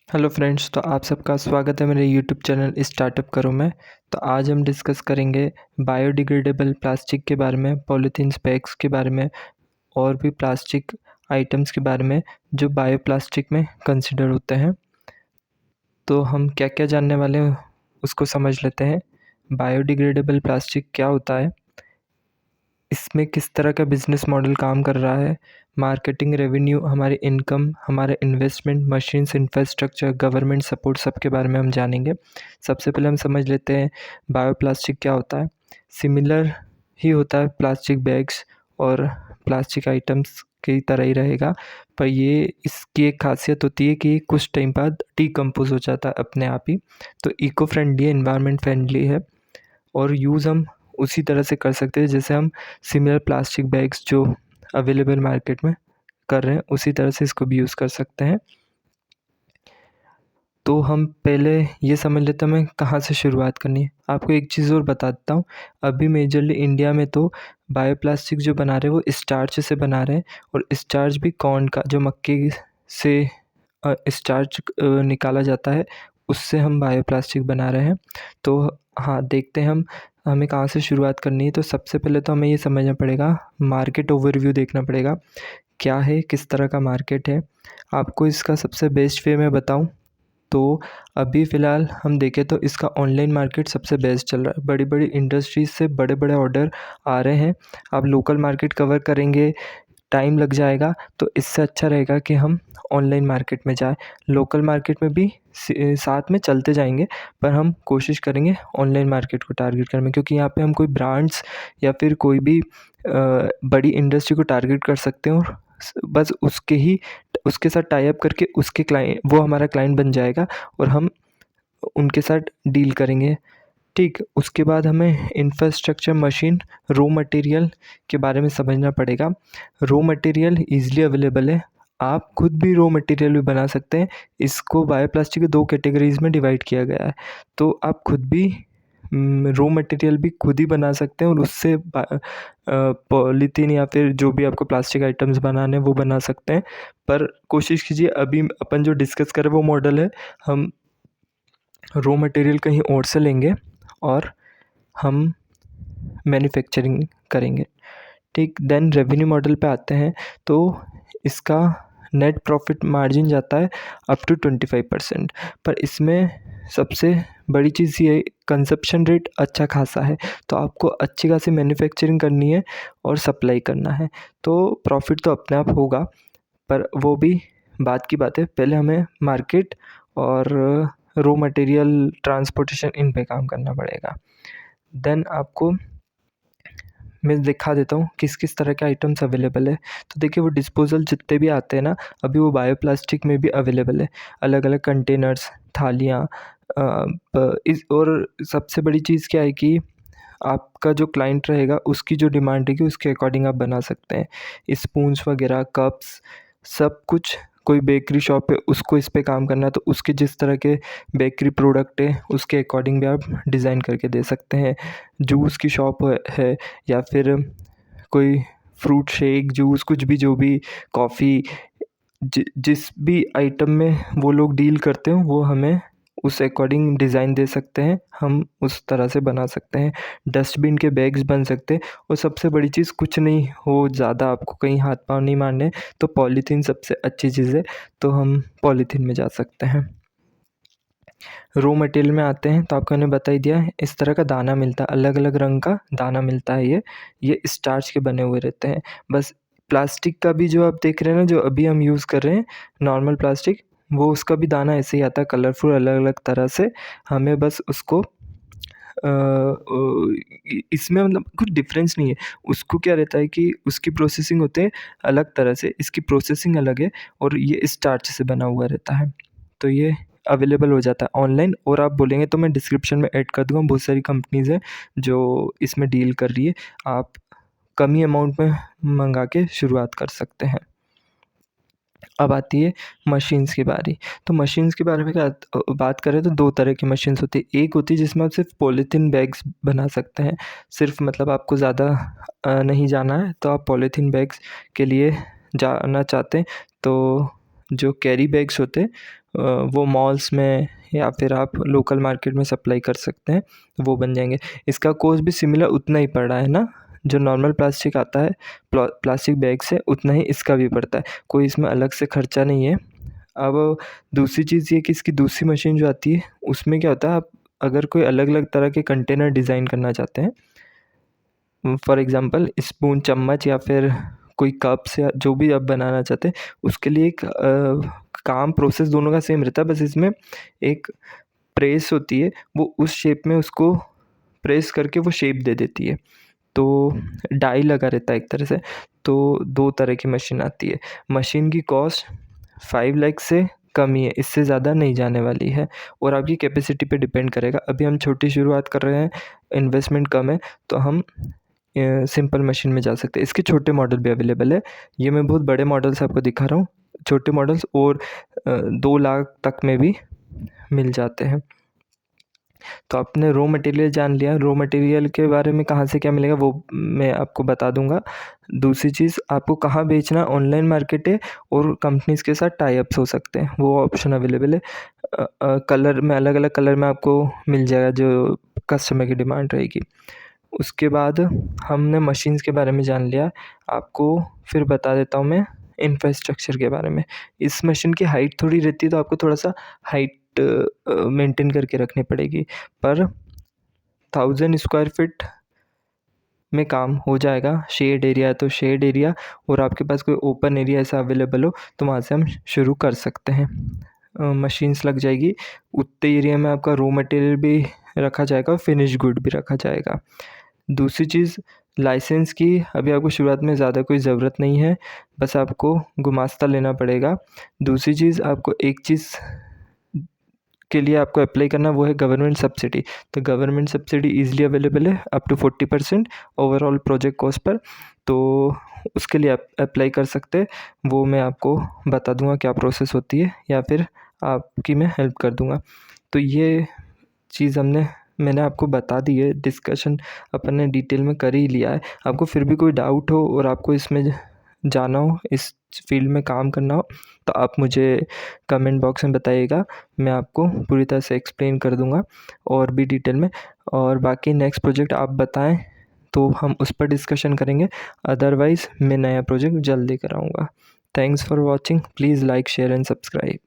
Hello friends, तो आप सबका स्वागत है मेरे यूट्यूब चैनल स्टार्टअप करो में। तो आज हम डिस्कस करेंगे बायोडिग्रेडेबल प्लास्टिक के बारे में, पॉलीथीन बैग्स के बारे में और भी प्लास्टिक आइटम्स के बारे में जो बायो प्लास्टिक में कंसिडर होते हैं। तो हम क्या क्या जानने वाले हैं उसको समझ लेते हैं। बायोडिग्रेडेबल प्लास्टिक क्या होता है, इसमें किस तरह का बिज़नेस मॉडल काम कर रहा है, मार्केटिंग रेवेन्यू, हमारी इनकम, हमारा investment, machines, infrastructure, government support, सब के बारे में हम जानेंगे। सबसे पहले हम समझ लेते हैं बायोप्लास्टिक क्या होता है। सिमिलर ही होता है प्लास्टिक बैग्स और प्लास्टिक आइटम्स की तरह ही रहेगा, पर ये इसकी एक खासियत होती है कि कुछ टाइम बाद डिकम्पोज हो जाता है अपने आप ही। तो इको फ्रेंडली है, एनवायरनमेंट फ्रेंडली है और यूज़ हम उसी तरह से कर सकते हैं जैसे हम सिमिलर प्लास्टिक बैग्स जो अवेलेबल मार्केट में कर रहे हैं उसी तरह से इसको भी यूज़ कर सकते हैं। तो हम पहले ये समझ लेते हैं हमें कहाँ से शुरुआत करनी है। आपको एक चीज़ और बता देता हूँ, अभी मेजरली इंडिया में तो बायोप्लास्टिक जो बना रहे हैं वो स्टार्च से बना रहे हैं और स्टार्च भी कॉर्न का, जो मक्के से स्टार्च निकाला जाता है, उससे हम बायोप्लास्टिक बना रहे हैं। तो हाँ, देखते हैं हम हमें कहाँ से शुरुआत करनी है। तो सबसे पहले तो हमें ये समझना पड़ेगा, मार्केट ओवरव्यू देखना पड़ेगा, क्या है, किस तरह का मार्केट है। आपको इसका सबसे बेस्ट वे मैं बताऊँ तो अभी फ़िलहाल हम देखें तो इसका ऑनलाइन मार्केट सबसे बेस्ट चल रहा है। बड़ी-बड़ी इंडस्ट्रीज़ से बड़े-बड़े ऑर्डर आ रहे हैं। आप लोकल मार्केट कवर करेंगे, टाइम लग जाएगा, तो इससे अच्छा रहेगा कि हम ऑनलाइन मार्केट में जाएँ। लोकल मार्केट में भी साथ में चलते जाएँगे, पर हम कोशिश करेंगे ऑनलाइन मार्केट को टारगेट करने में, क्योंकि यहाँ पे हम कोई ब्रांड्स या फिर कोई भी बड़ी इंडस्ट्री को टारगेट कर सकते हैं और बस उसके साथ टाई अप करके उसके क्लाइंट, वो हमारा क्लाइंट बन जाएगा और हम उनके साथ डील करेंगे। ठीक, उसके बाद हमें इंफ्रास्ट्रक्चर, मशीन, रॉ मटेरियल के बारे में समझना पड़ेगा। रॉ मटेरियल ईज़िली अवेलेबल है, आप खुद भी रॉ मटेरियल भी बना सकते हैं। इसको बायोप्लास्टिक के 2 कैटेगरीज़ में डिवाइड किया गया है। तो आप खुद भी रॉ मटेरियल भी खुद ही बना सकते हैं और उससे पॉलीथीन या फिर जो भी आपको प्लास्टिक आइटम्स बनाने हैं वो बना सकते हैं। पर कोशिश कीजिए, अभी अपन जो डिस्कस कर रहे हैं वो मॉडल है, हम रॉ मटेरियल कहीं और से लेंगे और हम मैन्युफैक्चरिंग करेंगे। ठीक, देन रेवेन्यू मॉडल पे आते हैं। तो इसका नेट प्रॉफिट मार्जिन जाता है अप टू 25%, पर इसमें सबसे बड़ी चीज़ ये है, कंजप्शन रेट अच्छा खासा है। तो आपको अच्छी खासी मैन्युफैक्चरिंग करनी है और सप्लाई करना है, तो प्रॉफिट तो अपने आप होगा, पर वो भी बाद की बात है। पहले हमें मार्केट और रॉ मटेरियल, ट्रांसपोर्टेशन, इन पे काम करना पड़ेगा। देन आपको मैं दिखा देता हूँ किस किस तरह के आइटम्स अवेलेबल है। तो देखिए, वो डिस्पोज़ल जितने भी आते हैं ना, अभी वो बायोप्लास्टिक में भी अवेलेबल है। अलग-अलग कंटेनर्स, थालियाँ, इस और सबसे बड़ी चीज़ क्या है कि आपका जो क्लाइंट रहेगा उसकी जो डिमांड रहेगी उसके अकॉर्डिंग आप बना सकते हैं। स्पून्स वगैरह, कप्स, सब कुछ। कोई बेकरी शॉप है, उसको इस पे काम करना है तो उसके जिस तरह के बेकरी प्रोडक्ट है उसके अकॉर्डिंग भी आप डिज़ाइन करके दे सकते हैं। जूस की शॉप है या फिर कोई फ्रूट शेक, जूस, कुछ भी, जो भी, कॉफ़ी, जिस भी आइटम में वो लोग डील करते हो वो हमें उस अकॉर्डिंग डिज़ाइन दे सकते हैं, हम उस तरह से बना सकते हैं। डस्टबिन के बैग्स बन सकते हैं और सबसे बड़ी चीज़, कुछ नहीं हो ज़्यादा, आपको कहीं हाथ पाँव नहीं मारने, तो पॉलीथीन सबसे अच्छी चीज़ है, तो हम पॉलीथीन में जा सकते हैं। रॉ मटेरियल में आते हैं तो आपको मैंने बता ही दिया है, इस तरह का दाना मिलता है, अलग-अलग रंग का दाना मिलता है। ये स्टार्च के बने हुए रहते हैं। बस प्लास्टिक का भी जो आप देख रहे हैं ना, जो अभी हम यूज़ कर रहे हैं नॉर्मल प्लास्टिक, वो उसका भी दाना ऐसे ही आता है, कलरफुल, अलग-अलग तरह से। हमें बस उसको इसमें मतलब कुछ डिफरेंस नहीं है। उसको क्या रहता है कि उसकी प्रोसेसिंग होते है अलग तरह से, इसकी प्रोसेसिंग अलग है और ये स्टार्च से बना हुआ रहता है। तो ये अवेलेबल हो जाता है ऑनलाइन, और आप बोलेंगे तो मैं डिस्क्रिप्शन में ऐड कर दूँगा। बहुत सारी कंपनीज़ हैं जो इसमें डील कर रही है। आप कम ही अमाउंट में मँगा के शुरुआत कर सकते हैं। अब आती है मशीन्स की बारी। तो मशीन्स के बारे में क्या बात करें तो 2 तरह की मशीन्स होती है। एक होती है जिसमें आप सिर्फ़ पॉलीथीन बैग्स बना सकते हैं। सिर्फ़ मतलब आपको ज़्यादा नहीं जाना है, तो आप पॉलीथीन बैग्स के लिए जाना चाहते हैं तो जो कैरी बैग्स होते हैं वो मॉल्स में या फिर आप लोकल मार्केट में सप्लाई कर सकते हैं, वो बन जाएंगे। इसका कॉस्ट भी सिमिलर उतना ही पड़ रहा है ना, जो नॉर्मल प्लास्टिक आता है प्लास्टिक बैग से, उतना ही इसका भी पड़ता है, कोई इसमें अलग से खर्चा नहीं है। अब दूसरी चीज़ ये कि इसकी दूसरी मशीन जो आती है उसमें क्या होता है, आप अगर कोई अलग अलग तरह के कंटेनर डिज़ाइन करना चाहते हैं, फॉर एग्ज़ाम्पल स्पून, चम्मच या फिर कोई कप्स या जो भी आप बनाना चाहते हैं, उसके लिए एक काम प्रोसेस दोनों का सेम रहता है, बस इसमें एक प्रेस होती है, वो उस शेप में उसको प्रेस करके वो शेप दे देती है, तो डाई लगा रहता है एक तरह से। तो 2 तरह की मशीन आती है। मशीन की कॉस्ट 5 लाख से कम ही है, इससे ज़्यादा नहीं जाने वाली है और आपकी कैपेसिटी पे डिपेंड करेगा। अभी हम छोटी शुरुआत कर रहे हैं, इन्वेस्टमेंट कम है, तो हम सिंपल मशीन में जा सकते हैं। इसके छोटे मॉडल भी अवेलेबल है। ये मैं बहुत बड़े मॉडल्स आपको दिखा रहा हूँ, छोटे मॉडल्स और 2 लाख तक में भी मिल जाते हैं। तो आपने रॉ मटेरियल जान लिया, रॉ मटेरियल के बारे में कहाँ से क्या मिलेगा वो मैं आपको बता दूंगा। दूसरी चीज़, आपको कहाँ बेचना, ऑनलाइन मार्केट है और कंपनीज़ के साथ टाई अप्स हो सकते हैं, वो ऑप्शन अवेलेबल है। कलर में अलग अलग कलर में आपको मिल जाएगा जो कस्टमर की डिमांड रहेगी। उसके बाद हमने मशीन्स के बारे में जान लिया, आपको फिर बता देता हूँ मैं इंफ्रास्ट्रक्चर के बारे में। इस मशीन की हाइट थोड़ी रहती है, तो आपको थोड़ा सा हाइट मेंटेन करके रखनी पड़ेगी, पर 1000 स्क्वायर फीट में काम हो जाएगा। शेड एरिया है तो शेड एरिया, और आपके पास कोई ओपन एरिया ऐसा अवेलेबल हो तो वहाँ से हम शुरू कर सकते हैं। मशीन्स लग जाएगी, उतने एरिया में आपका रॉ मटेरियल भी रखा जाएगा और फिनिश गुड भी रखा जाएगा। दूसरी चीज़, लाइसेंस की अभी आपको शुरुआत में ज़्यादा कोई ज़रूरत नहीं है, बस आपको गुमास्ता लेना पड़ेगा। दूसरी चीज़, आपको एक चीज़ के लिए आपको अप्लाई करना, वो है गवर्नमेंट सब्सिडी। तो गवर्नमेंट सब्सिडी ईज़िली अवेलेबल है up to 40% overall project cost पर, तो उसके लिए आप अप्लाई कर सकते हैं। वो मैं आपको बता दूंगा क्या प्रोसेस होती है, या फिर आपकी मैं हेल्प कर दूंगा। तो ये चीज़ मैंने आपको बता दी है, डिस्कशन अपन ने डिटेल में कर ही लिया है। आपको फिर भी कोई डाउट हो और आपको इसमें जाना हो, इस फील्ड में काम करना हो, तो आप मुझे कमेंट बॉक्स में बताइएगा, मैं आपको पूरी तरह से एक्सप्लेन कर दूंगा और भी डिटेल में। और बाकी नेक्स्ट प्रोजेक्ट आप बताएं तो हम उस पर डिस्कशन करेंगे, अदरवाइज़ मैं नया प्रोजेक्ट जल्द लेकर आऊँगा। Thanks for watching, please like share and subscribe.